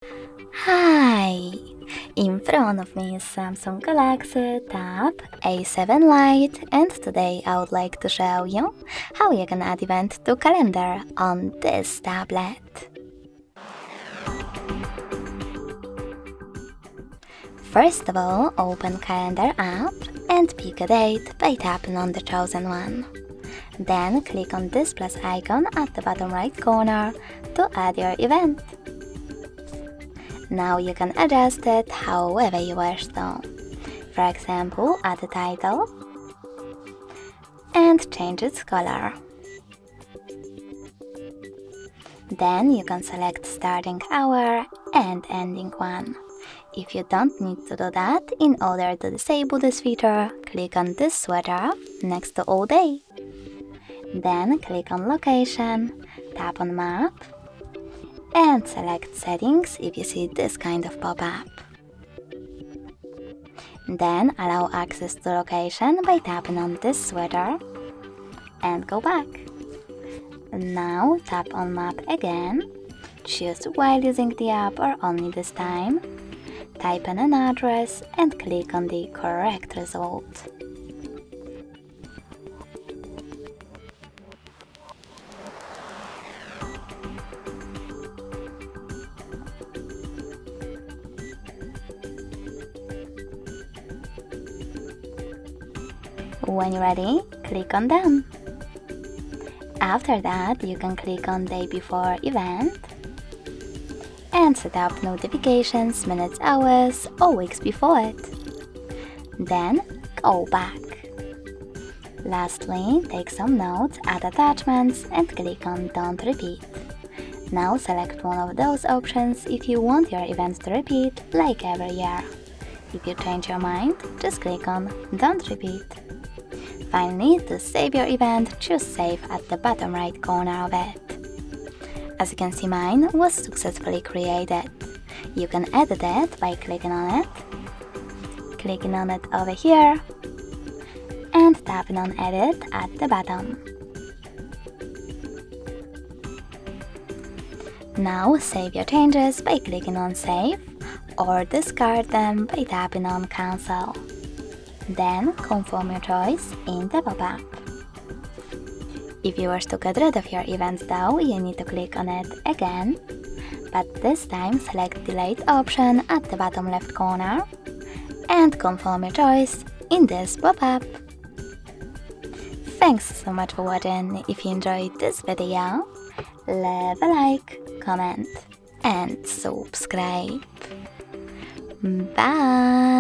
Hi! In front of me is Samsung Galaxy Tab A7 Lite, and today I would like to show you how you can add event to calendar on this tablet. First of all, open Calendar app and pick a date by tapping on the chosen one. Then click on this plus icon at the bottom right corner to add your event. Now you can adjust it however you wish to. For example, add a title and change its color. Then you can select starting hour and ending one. If you don't need to do that, in order to disable this feature, click on this sweater next to all day. Then click on location, tap on map, and select settings if you see this kind of pop-up. Then allow access to location by tapping on this sweater and go back. Now tap on map again, choose while using the app or only this time, type in an address and click on the correct result. When you're ready, click on Done. After that, you can click on Day Before Event and set up notifications minutes, hours, or weeks before it. Then go back. Lastly, take some notes, add attachments, and click on Don't Repeat. Now select one of those options if you want your events to repeat, like every year. If you change your mind, just click on Don't Repeat. Finally, to save your event, choose Save at the bottom right corner of it. As you can see, mine was successfully created. You can edit it by clicking on it over here, and tapping on Edit at the bottom. Now save your changes by clicking on Save, or discard them by tapping on Cancel. Then confirm your choice in the pop-up. If you wish to get rid of your event though, you need to click on it again, but this time select the Delete option at the bottom left corner and confirm your choice in this pop-up. Thanks so much for watching. If you enjoyed this video, leave a like, comment and subscribe. Bye!